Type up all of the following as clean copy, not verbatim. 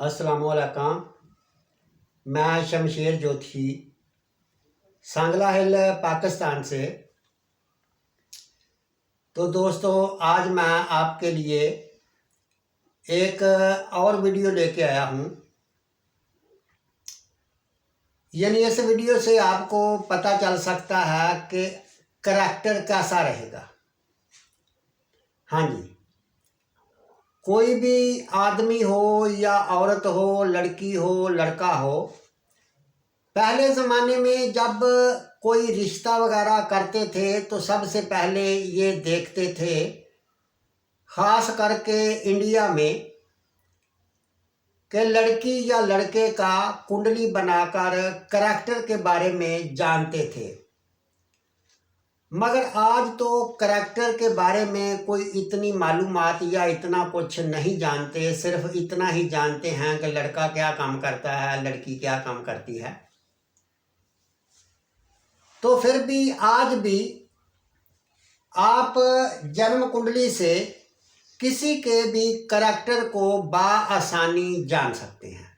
अस्सलामुअलैकुम। मैं शमशेर जोशी सांगला हिल पाकिस्तान से। तो दोस्तों, आज मैं आपके लिए एक और वीडियो लेके आया हूँ। यानी इस वीडियो से आपको पता चल सकता है कि करैक्टर कैसा रहेगा। हाँ जी, कोई भी आदमी हो या औरत हो, लड़की हो, लड़का हो, पहले ज़माने में जब कोई रिश्ता वगैरह करते थे तो सबसे पहले ये देखते थे, ख़ास करके इंडिया में, कि लड़की या लड़के का कुंडली बनाकर करैक्टर के बारे में जानते थे। मगर आज तो करैक्टर के बारे में कोई इतनी मालूमात या इतना कुछ नहीं जानते। सिर्फ इतना ही जानते हैं कि लड़का क्या काम करता है, लड़की क्या काम करती है। तो फिर भी आज भी आप जन्म कुंडली से किसी के भी करैक्टर को बआसानी जान सकते हैं।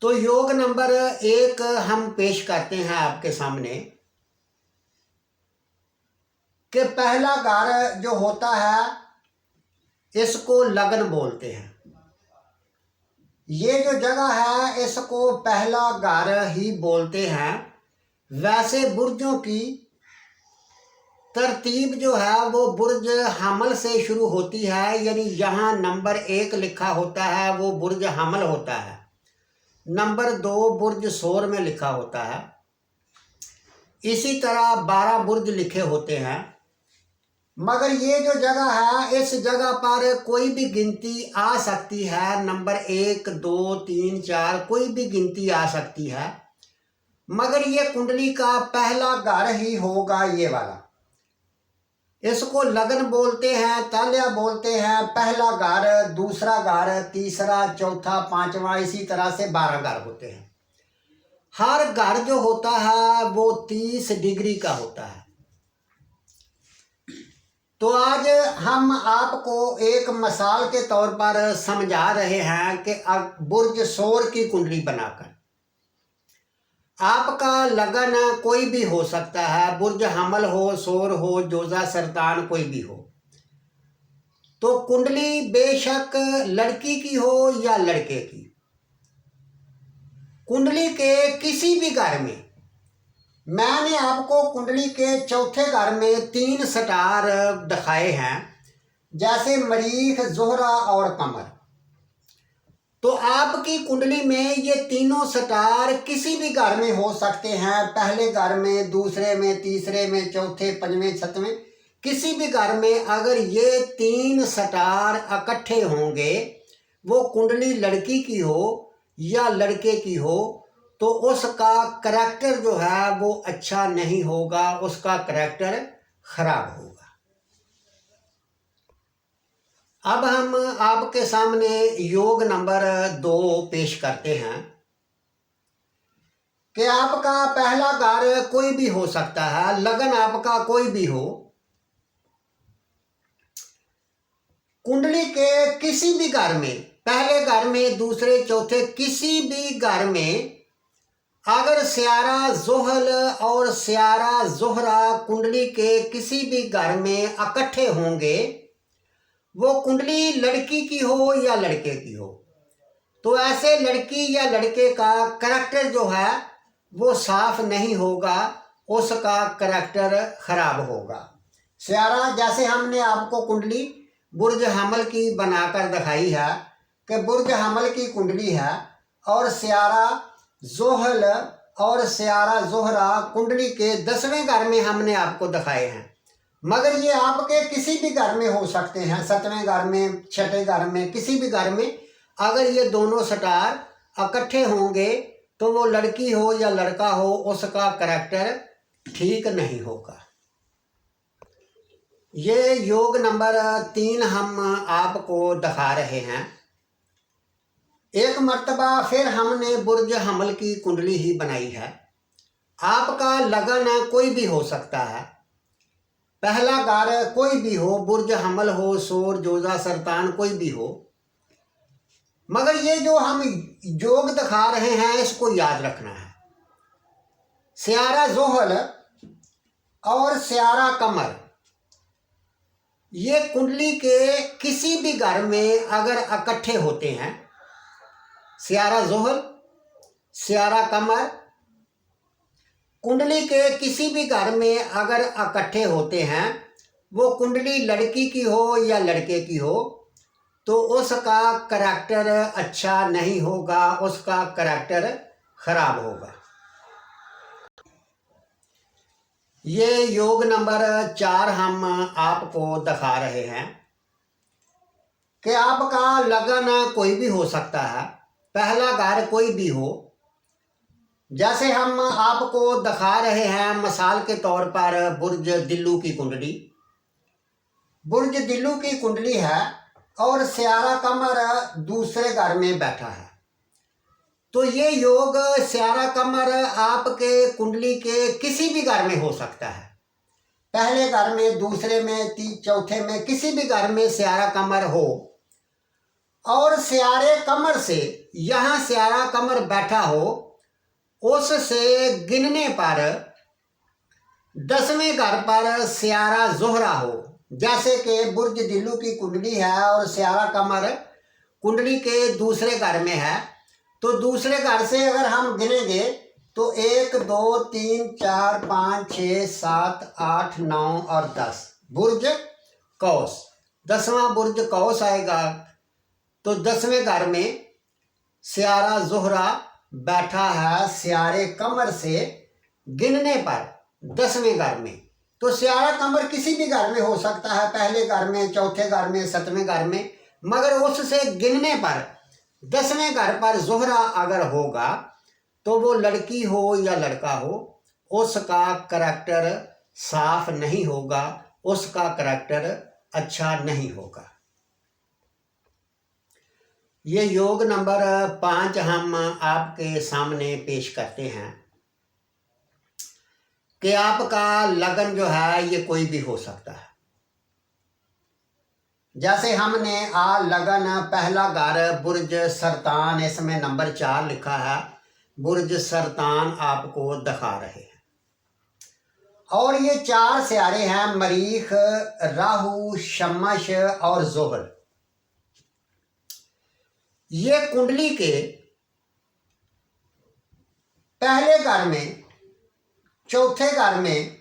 तो योग नंबर 1 हम पेश करते हैं आपके सामने कि पहला घर जो होता है इसको लगन बोलते हैं। ये जो जगह है इसको पहला घर ही बोलते हैं। वैसे बुर्जों की तरतीब जो है वो बुर्ज हमल से शुरू होती है। यानी यहाँ नंबर 1 लिखा होता है वो बुर्ज हमल होता है। नंबर 2 बुर्ज सोर में लिखा होता है। इसी तरह 12 बुर्ज लिखे होते हैं। मगर ये जो जगह है इस जगह पर कोई भी गिनती आ सकती है। नंबर 1, 2, 3, 4 कोई भी गिनती आ सकती है। मगर ये कुंडली का पहला घर ही होगा ये वाला। इसको लगन बोलते हैं, तालिया बोलते हैं। पहला घर, दूसरा घर, तीसरा, चौथा, पांचवा, इसी तरह से 12 घर होते हैं। हर घर जो होता है वो 30 डिग्री का होता है। तो आज हम आपको एक मिसाल के तौर पर समझा रहे हैं कि बुर्ज सोर की कुंडली बनाकर आपका लगन कोई भी हो सकता है। बुर्ज हमल हो, सोर हो, जोजा, सरतान कोई भी हो। तो कुंडली बेशक लड़की की हो या लड़के की, कुंडली के किसी भी घर में, मैंने आपको कुंडली के चौथे घर में 3 स्टार दिखाए हैं, जैसे मरीख, जोहरा और कमर। तो आपकी कुंडली में ये तीनों स्टार किसी भी घर में हो सकते हैं। पहले घर में, दूसरे में, तीसरे में, चौथे, पंजवें, छठवें, किसी भी घर में अगर ये 3 स्टार इकट्ठे होंगे, वो कुंडली लड़की की हो या लड़के की हो, तो उसका करैक्टर जो है वो अच्छा नहीं होगा, उसका करैक्टर खराब होगा। अब हम आपके सामने योग नंबर 2 पेश करते हैं कि आपका पहला घर कोई भी हो सकता है, लगन आपका कोई भी हो। कुंडली के किसी भी घर में, पहले घर में, दूसरे, चौथे, किसी भी घर में अगर स्यारा जोहल और स्यारा जोहरा कुंडली के किसी भी घर में इकट्ठे होंगे, वो कुंडली लड़की की हो या लड़के की हो, तो ऐसे लड़की या लड़के का करैक्टर जो है वो साफ नहीं होगा, उसका करैक्टर खराब होगा। स्यारा, जैसे हमने आपको कुंडली बुर्ज हमल की बनाकर दिखाई है कि बुर्ज हमल की कुंडली है और स्यारा जोहल और स्यारा जोहरा कुंडली के 10वें घर में हमने आपको दिखाए हैं। मगर ये आपके किसी भी घर में हो सकते हैं, 7वें घर में, 6ठे घर में, किसी भी घर में अगर ये दोनों स्टार इकट्ठे होंगे तो वो लड़की हो या लड़का हो, उसका करैक्टर ठीक नहीं होगा। ये योग नंबर 3 हम आपको दिखा रहे हैं। एक मर्तबा फिर हमने बुर्ज हमल की कुंडली ही बनाई है। आपका लगन कोई भी हो सकता है, पहला घर कोई भी हो, बुर्ज हमल हो, सोर, जोजा, सरतान कोई भी हो। मगर ये जो हम योग दिखा रहे हैं इसको याद रखना है। स्यारा जोहल और स्यारा कमर ये कुंडली के किसी भी घर में अगर इकट्ठे होते हैं, स्यारा जोहल स्यारा कमर कुंडली के किसी भी घर में अगर इकट्ठे होते हैं, वो कुंडली लड़की की हो या लड़के की हो, तो उसका करैक्टर अच्छा नहीं होगा, उसका करैक्टर खराब होगा। ये योग नंबर 4 हम आपको दिखा रहे हैं कि आपका लगन कोई भी हो सकता है, पहला घर कोई भी हो। जैसे हम आपको दिखा रहे हैं मिसाल के तौर पर बुर्ज दिल्लू की कुंडली, बुर्ज दिल्लू की कुंडली है और स्यारा कमर दूसरे घर में बैठा है, तो ये योग स्यारा कमर आपके कुंडली के किसी भी घर में हो सकता है, पहले घर में, दूसरे में, चौथे में, किसी भी घर में स्यारा कमर हो। और स्यारे कमर से यहाँ स्यारा कमर बैठा हो, उससे गिनने पर 10वें घर पर स्यारा जोहरा हो। जैसे कि बुर्ज दिल्लू की कुंडली है और स्यारा कमर कुंडली के दूसरे घर में है, तो दूसरे घर से अगर हम गिनेंगे तो 1 2 3 4 5 6 7 8 9 और 10 बुर्ज कौस, 10वां बुर्ज कौस आएगा। तो 10वें घर में स्यारा जोहरा बैठा है स्यारे कमर से गिनने पर 10वें घर में। तो स्यारा कमर किसी भी घर में हो सकता है, पहले घर में, चौथे घर में, 7वें घर में, मगर उससे गिनने पर 10वें घर पर जोहरा अगर होगा तो वो लड़की हो या लड़का हो, उसका करैक्टर साफ नहीं होगा, उसका करैक्टर अच्छा नहीं होगा। ये योग नंबर 5 हम आपके सामने पेश करते हैं कि आपका लगन जो है ये कोई भी हो सकता है। जैसे हमने लगन पहला घर बुर्ज सरतान, इसमें नंबर 4 लिखा है, बुर्ज सरतान आपको दिखा रहे हैं। और ये 4 स्यारे हैं, मरीख, राहु, शमश और जोहल। ये कुंडली के पहले घर में, चौथे घर में,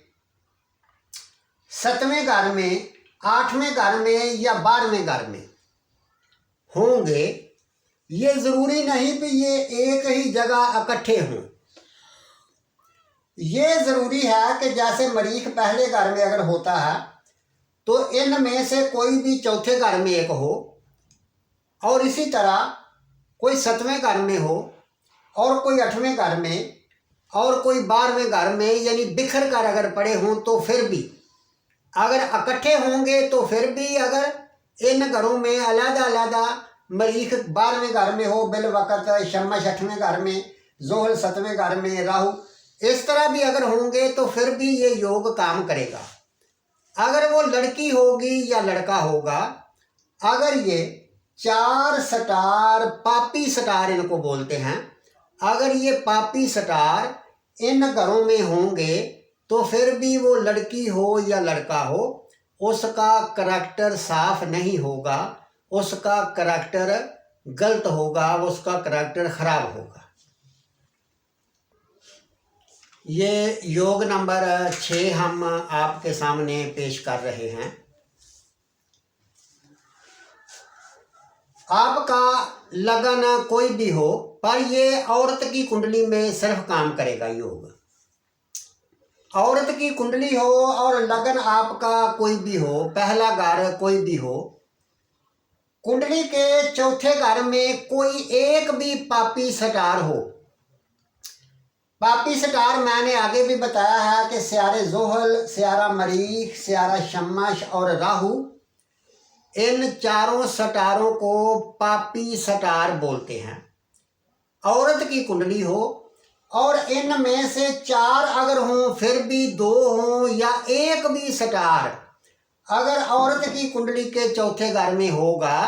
7वें घर में, 8वें घर में या 12वें घर में होंगे। ये जरूरी नहीं कि ये एक ही जगह इकट्ठे हों। ये जरूरी है कि जैसे मरीख पहले घर में अगर होता है तो इनमें से कोई भी चौथे घर में एक हो, और इसी तरह कोई 7वें घर में हो, और कोई 8वें घर में, और कोई 12वें घर में, यानी बिखर कर अगर पड़े हों तो फिर भी, अगर इकट्ठे होंगे तो फिर भी, अगर इन घरों में अलग अलग मरीख 12वें घर में हो बिल वक़्त, शमश 8वें घर में, जोहल 7वें घर में, राहु इस तरह भी अगर होंगे तो फिर भी ये योग काम करेगा। अगर वो लड़की होगी या लड़का होगा, अगर ये 4 स्टार, पापी स्टार इनको बोलते हैं, अगर ये पापी स्टार इन घरों में होंगे तो फिर भी वो लड़की हो या लड़का हो, उसका करैक्टर साफ नहीं होगा, उसका करैक्टर गलत होगा, उसका करैक्टर खराब होगा। ये योग नंबर 6 हम आपके सामने पेश कर रहे हैं। आपका लगन कोई भी हो, पर ये औरत की कुंडली में सिर्फ काम करेगा योग। औरत की कुंडली हो और लगन आपका कोई भी हो, पहला घर कोई भी हो, कुंडली के चौथे घर में कोई एक भी पापी स्टार हो। पापी स्टार मैंने आगे भी बताया है कि स्यारे जोहल, स्यारा मरीख, स्यारा शमश और राहु, इन चारों स्टारों को पापी स्टार बोलते हैं। औरत की कुंडली हो और इनमें से 4 अगर हों, फिर भी 2 हों या एक भी स्टार अगर औरत की कुंडली के चौथे घर में होगा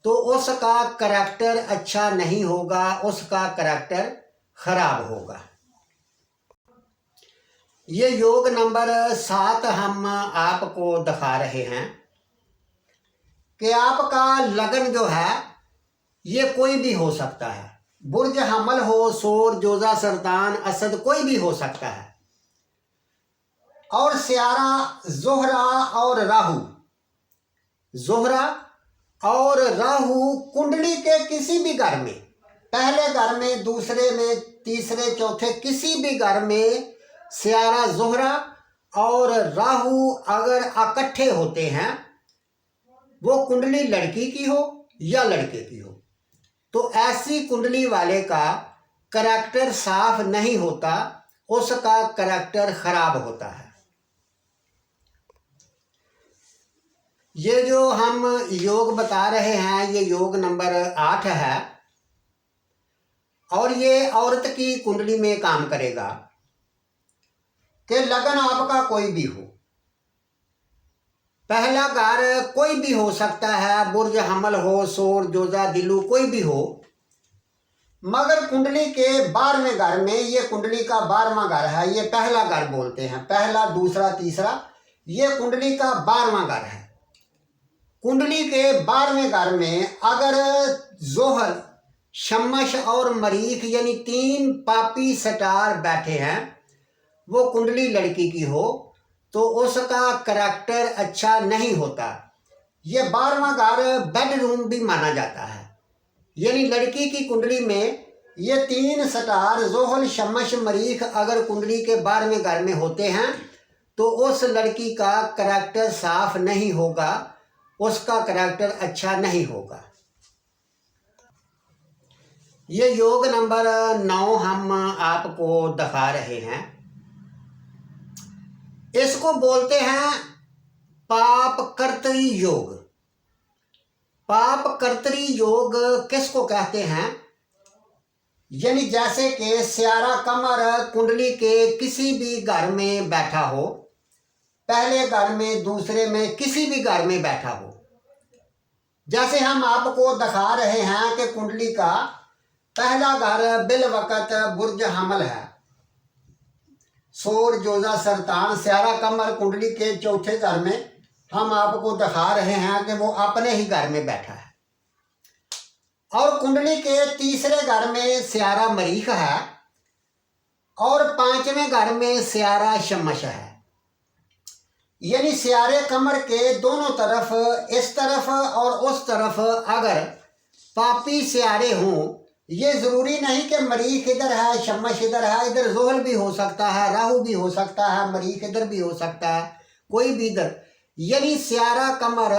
तो उसका करैक्टर अच्छा नहीं होगा, उसका करैक्टर खराब होगा। ये योग नंबर 7 हम आपको दिखा रहे हैं कि आपका लगन जो है ये कोई भी हो सकता है। बुर्ज हमल हो, सोर, जोजा, सरतान, असद, कोई भी हो सकता है। और स्यारा, जोहरा और राहु, जोहरा और राहु कुंडली के किसी भी घर में, पहले घर में, दूसरे में, तीसरे, चौथे, किसी भी घर में स्यारा, जोहरा और राहु अगर इकट्ठे होते हैं, वो कुंडली लड़की की हो या लड़के की हो, तो ऐसी कुंडली वाले का करैक्टर साफ नहीं होता, उसका करैक्टर खराब होता है। ये जो हम योग बता रहे हैं ये योग नंबर 8 है और ये औरत की कुंडली में काम करेगा कि लगन आपका कोई भी हो, पहला घर कोई भी हो सकता है, बुर्ज हमल हो, सोर, जोजा, दिलू, कोई भी हो, मगर कुंडली के 12वें घर में, ये कुंडली का 12वां घर है, ये पहला घर बोलते हैं, पहला, दूसरा, तीसरा, ये कुंडली का 12वां घर है। कुंडली के 12वें घर में अगर जोहल, शमश और मरीख यानी 3 पापी स्टार बैठे हैं, वो कुंडली लड़की की हो, तो उसका करैक्टर अच्छा नहीं होता। ये 12वां घर बेडरूम भी माना जाता है, यानी लड़की की कुंडली में ये 3 स्टार जोहल, शमश, मरीख अगर कुंडली के 12वें घर में होते हैं तो उस लड़की का करैक्टर साफ नहीं होगा, उसका करैक्टर अच्छा नहीं होगा। ये योग नंबर 9 हम आपको दिखा रहे हैं। इसको बोलते हैं पाप कर्तरी योग। पाप कर्तरी योग किसको कहते हैं? यानी जैसे कि स्यारा कमर कुंडली के किसी भी घर में बैठा हो, पहले घर में, दूसरे में, किसी भी घर में बैठा हो, जैसे हम आपको दिखा रहे हैं कि कुंडली का पहला घर बिल वक़्त बुर्ज हमल है, सोर, जोजा, सरतान, स्यारा कमर कुंडली के चौथे घर में हम आपको दिखा रहे हैं कि वो अपने ही घर में बैठा है। और कुंडली के तीसरे घर में स्यारा मरीख है और 5वें घर में स्यारा शमश है। यानी स्यारे कमर के दोनों तरफ, इस तरफ और उस तरफ अगर पापी स्यारे हों, ये ज़रूरी नहीं कि मरीख इधर है, शमश इधर है, इधर जोहल भी हो सकता है, राहु भी हो सकता है, मरीख इधर भी हो सकता है, कोई भी इधर। यानी स्यारा कमर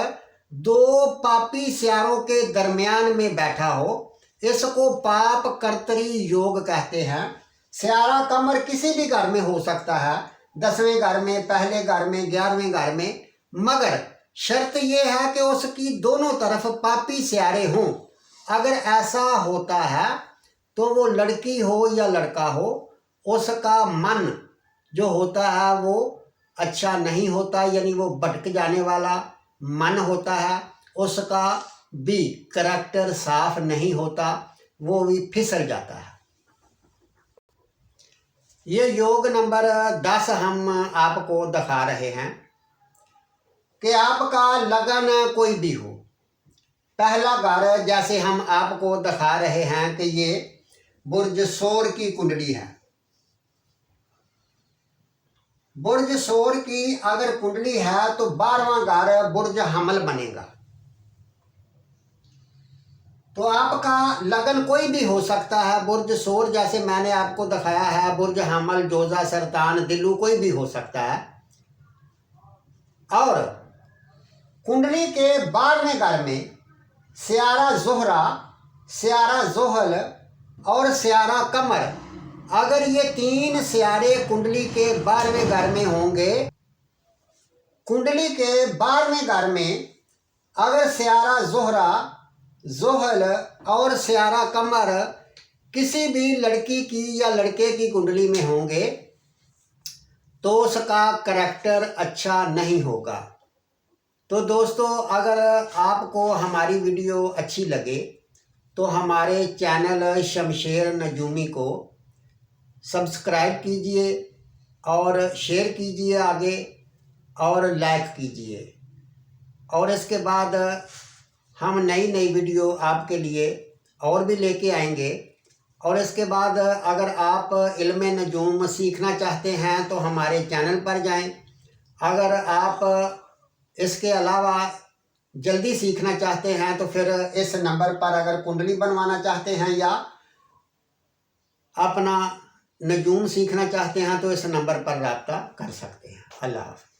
2 पापी स्यारों के दरमियान में बैठा हो, इसको पाप कर्तरी योग कहते हैं। स्यारा कमर किसी भी घर में हो सकता है, 10वें घर में, पहले घर में, 11वें घर में, मगर शर्त यह है कि उसकी दोनों तरफ पापी स्यारे हों। अगर ऐसा होता है तो वो लड़की हो या लड़का हो, उसका मन जो होता है वो अच्छा नहीं होता, यानी वो भटक जाने वाला मन होता है, उसका भी करैक्टर साफ नहीं होता, वो भी फिसल जाता है। ये योग नंबर 10 हम आपको दिखा रहे हैं कि आपका लगन कोई भी हो, पहला घर जैसे हम आपको दिखा रहे हैं कि ये बुर्ज सोर की कुंडली है। बुर्ज सोर की अगर कुंडली है तो 12वां घर बुर्ज हमल बनेगा। तो आपका लगन कोई भी हो सकता है, बुर्ज सोर जैसे मैंने आपको दिखाया है, बुर्ज हमल, जोजा, सरतान, दिल्लू, कोई भी हो सकता है। और कुंडली के 12वें घर में स्यारा जोहरा, स्यारा जोहल और स्यारा कमर, अगर ये 3 स्यारे कुंडली के 12वें घर में होंगे, कुंडली के 12वें घर में अगर स्यारा जोहरा, जोहल और स्यारा कमर किसी भी लड़की की या लड़के की कुंडली में होंगे तो उसका करैक्टर अच्छा नहीं होगा। तो दोस्तों, अगर आपको हमारी वीडियो अच्छी लगे तो हमारे चैनल शमशेर नजूमी को सब्सक्राइब कीजिए और शेयर कीजिए आगे और लाइक कीजिए। और इसके बाद हम नई नई वीडियो आपके लिए और भी लेके आएंगे। और इसके बाद अगर आप इल्म नजूम सीखना चाहते हैं तो हमारे चैनल पर जाएं। अगर आप इसके अलावा जल्दी सीखना चाहते हैं तो फिर इस नंबर पर, अगर कुंडली बनवाना चाहते हैं या अपना नजूम सीखना चाहते हैं तो इस नंबर पर रब्ता कर सकते हैं। अल्लाह हाफ़िज़।